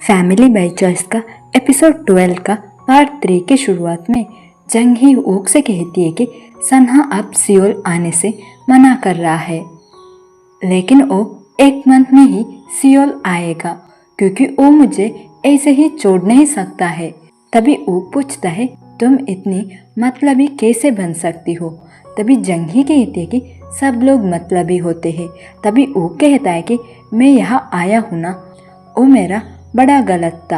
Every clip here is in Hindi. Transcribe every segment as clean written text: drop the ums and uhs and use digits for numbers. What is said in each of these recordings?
फैमिली बाय चॉइस का एपिसोड 12 का पार्ट 3 की शुरुआत में जंग ही ऊक से कहती है कि सन्हा अब सियोल आने से मना कर रहा है, लेकिन वो एक मंथ में ही सियोल आएगा क्योंकि वो मुझे ऐसे ही छोड़ नहीं सकता है। तभी ऊक पूछता है, तुम इतनी मतलबी कैसे बन सकती हो? तभी जंग ही कहती है कि सब लोग मतलबी होते हैं। तभी ऊक कहता है कि मैं यहाँ आया हूँ ना, वो मेरा बड़ा गलत था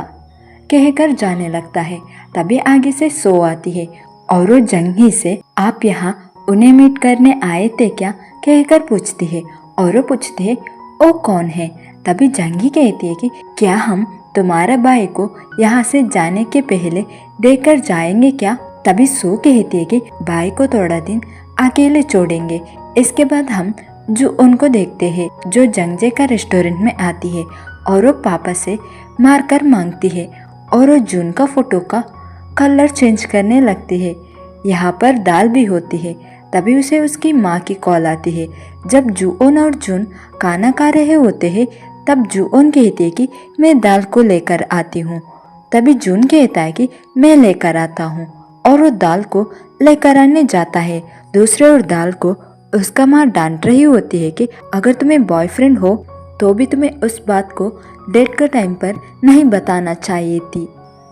कहकर जाने लगता है। तभी आगे से सो आती है और वो जंगी से आप यहाँ उन्हें मीट करने आए थे क्या कहकर पूछती है और वो पूछते है वो कौन है। तभी जंगी कहती है कि क्या हम तुम्हारा भाई को यहाँ से जाने के पहले देकर जाएंगे क्या। तभी सो कहती है कि भाई को थोड़ा दिन अकेले छोड़ेंगे, इसके बाद हम जो उनको देखते हैं जो जंगजे का रेस्टोरेंट में आती है और वो पापा से मारकर मांगती है और वो जून का फोटो का कलर चेंज करने लगती है। यहाँ पर दाल भी होती है। तभी उसे उसकी माँ की कॉल आती है। जब जून और जून खाना खा रहे होते हैं तब जून कहती है कि मैं दाल को लेकर आती हूँ। तभी जून कहता है कि मैं लेकर आता हूँ और वो दाल को लेकर आने जाता है। दूसरे ओर दाल को उसका माँ डांट रही होती है कि अगर तुम्हें बॉयफ्रेंड हो तो भी तुम्हें उस बात को डेट के टाइम पर नहीं बताना चाहिए थी।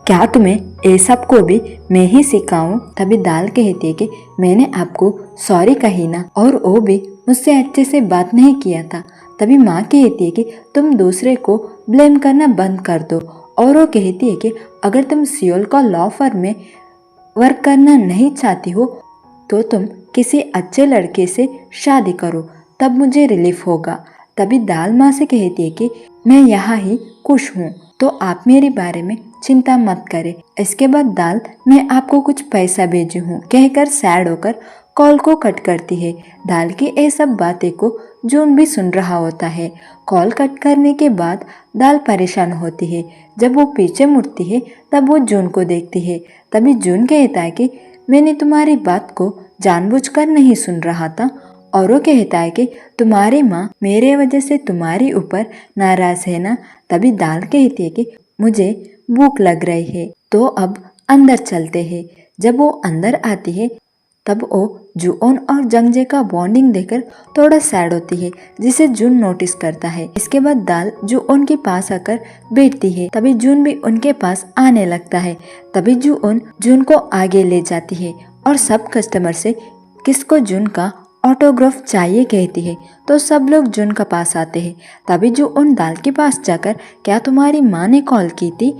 क्या तुम्हें ये सब को भी मैं ही सिखाऊं? तभी दाल कहती है कि मैंने आपको सॉरी कही ना, और वो भी मुझसे अच्छे से बात नहीं किया था। तभी माँ कहती है कि तुम दूसरे को ब्लेम करना बंद कर दो, और वो कहती है कि अगर तुम सियोल का लॉ फर्म में वर्क करना नहीं चाहती हो तो तुम किसी अच्छे लड़के से शादी करो, तब मुझे रिलीफ होगा। तभी दाल माँ से कहती है कि मैं यहाँ ही खुश हूँ, तो आप मेरे बारे में चिंता मत करें। इसके बाद दाल मैं आपको कुछ पैसा भेजी हूँ कहकर सैड होकर कॉल को कट करती है। दाल की ये सब बातें को जून भी सुन रहा होता है। कॉल कट करने के बाद दाल परेशान होती है। जब वो पीछे मुड़ती है तब वो जून को देखती है। तभी जून कहता है कि मैंने तुम्हारी बात को जानबूझकर नहीं सुन रहा था, और वो कहता है कि तुम्हारी माँ मेरे वजह से तुम्हारे ऊपर नाराज है ना। तभी दाल कहती है कि मुझे भूख लग रही है तो अब अंदर चलते हैं। जब वो अंदर आती है तब वो जून और जंगजे का बॉन्डिंग देखकर थोड़ा सैड होती है, जिसे जून नोटिस करता है। इसके बाद दाल जून के पास आकर बैठती है। तभी जून भी उनके पास आने लगता है। तभी जून को आगे ले जाती है और सब कस्टमर से किसको जून का ऑटोग्राफ चाहिए कहती है, तो सब लोग जून का पास आते हैं। तभी जून दाल के पास जाकर क्या तुम्हारी माँ ने कॉल की थी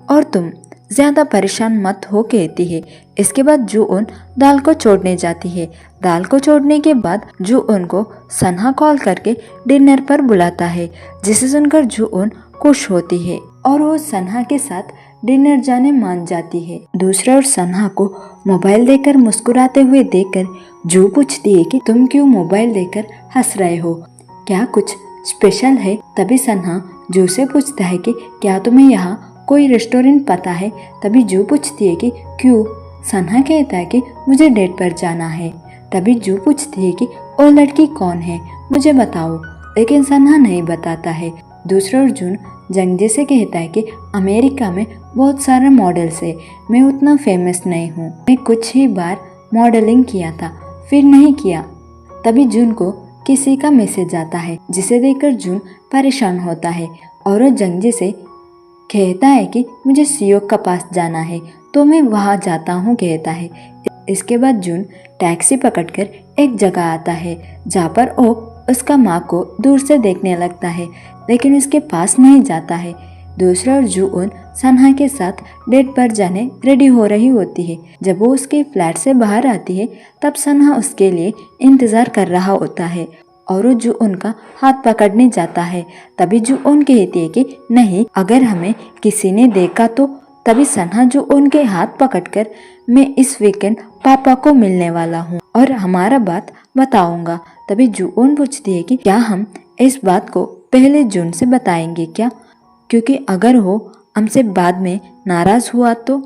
और तुम ज्यादा परेशान मत हो कहती है। इसके बाद जून दाल को छोड़ने जाती है। दाल को छोड़ने के बाद जून को सन्हा कॉल करके डिनर पर बुलाता है, जिसे सुनकर जून खुश होती है और वो सन्हा के साथ डिनर जाने मान जाती है। दूसरा ओर सन्हा को मोबाइल देकर मुस्कुराते हुए देखकर जू पूछती है कि तुम क्यों मोबाइल देकर हंस रहे हो, क्या कुछ स्पेशल है? तभी सन्हा जू से पूछता है कि क्या तुम्हें यहाँ कोई रेस्टोरेंट पता है? तभी जू पूछती है कि क्यों? सन्हा कहता है कि मुझे डेट पर जाना है। तभी जू पूछती है कि वो लड़की कौन है, मुझे बताओ, लेकिन सन्हा नहीं बताता है। दूसरा ओर जून जंगजे से कहता है कि अमेरिका में बहुत सारे मॉडल्स है, मैं उतना फेमस नहीं हूँ, मैं कुछ ही बार मॉडलिंग किया था फिर नहीं किया। तभी जून को किसी का मैसेज आता है, जिसे देखकर जून परेशान होता है और वो जंगजे से कहता है कि मुझे सीओ का पास जाना है तो मैं वहाँ जाता हूँ कहता है। इसके बाद जून टैक्सी पकड़कर एक जगह आता है जहाँ पर वो उसका माँ को दूर से देखने लगता है, लेकिन उसके पास नहीं जाता है। दूसरा ओर जून सन्हा के साथ डेट पर जाने रेडी हो रही होती है। जब वो उसके फ्लैट से बाहर आती है तब सन्हा उसके लिए इंतजार कर रहा होता है और वो जून का हाथ पकड़ने जाता है। तभी जून कहती है कि नहीं, अगर हमें किसी ने देखा तो। तभी सन्हा जून के हाथ पकड़कर मैं इस वीकेंड पापा को मिलने वाला हूँ और हमारा बात बताऊंगा। तभी जून पूछती है कि क्या हम इस बात को पहले जून से बताएंगे क्या, क्योंकि अगर वो हमसे बाद में नाराज हुआ तो।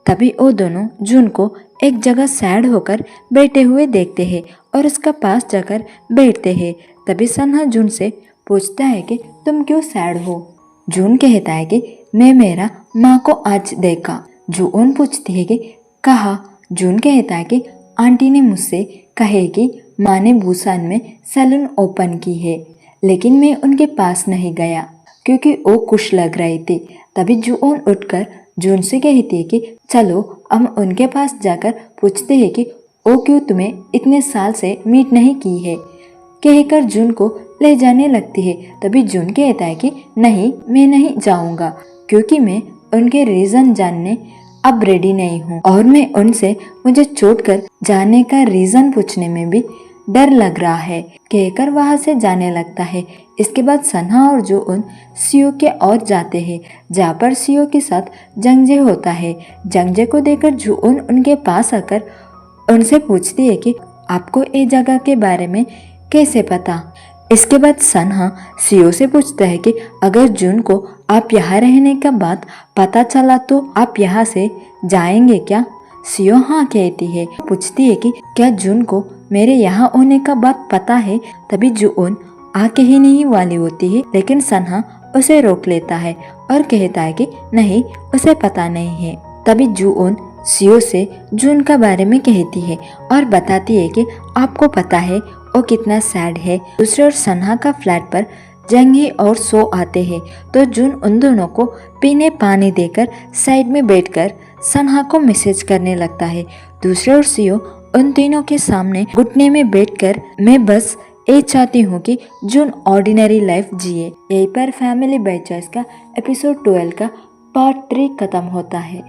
तभी वो दोनों जून को एक जगह सैड होकर बैठे हुए देखते हैं और उसका पास जाकर बैठते हैं। तभी सन्हा जून से पूछता है कि तुम क्यों सैड हो? जून कहता है कि मैं मेरा माँ को आज देखा। जून पूछती है कि कहा। जून कहता है कि आंटी ने मुझसे कहे कि माँ ने बुसान में सैलून ओपन की है, लेकिन मैं उनके पास नहीं गया क्योंकि वो खुश लग रही थी। तभी जून उठकर जून से कहती है कि चलो हम उनके पास जाकर पूछते हैं कि वो क्यों तुम्हें इतने साल से मीट नहीं की है। कहकर जून को ले जाने लगती है। तभी जून कहता है कि नहीं, मैं नहीं जाऊंगा क्योंकि मैं उनके रीज़न जानने अब रेडी नहीं हूँ और मैं उनसे मुझे छोड़ कर जाने का रीज़न पूछने में भी डर लग रहा है। कहकर वहां से जाने लगता है। इसके बाद सन्हा और जून सियो के और जाते हैं, जहाँ पर सियो के साथ जंगजे होता है। जंगजे को देखकर जून उनके पास आकर उनसे पूछती है कि आपको ये जगह के बारे में कैसे पता। इसके बाद सन्हा सियो से पूछता है कि अगर जून को आप यहाँ रहने का बात पता चला तो आप यहाँ से जाएंगे क्या। सियो हाँ कहती है। पूछती है कि क्या जून को मेरे यहाँ होने का बात पता है। तभी जून आके ही नहीं वाली होती है, लेकिन सन्हा उसे रोक लेता है और कहता है कि नहीं, उसे पता नहीं है। तभी जून सियो से जून का बारे में कहती है और बताती है कि आपको पता है वो कितना सैड है। दूसरे ओर सन्हा का फ्लैट पर जंगी और सो आते हैं तो जून उन दोनों को पीने पानी देकर साइड में बैठकर सन्हा को मैसेज करने लगता है। दूसरे ओर सियो उन तीनों के सामने घुटने में बैठकर मैं बस ये चाहती हूँ कि जून ऑर्डिनरी लाइफ जिए। यहीं पर फैमिली बाय चॉइस का एपिसोड 12 का पार्ट 3 खत्म होता है।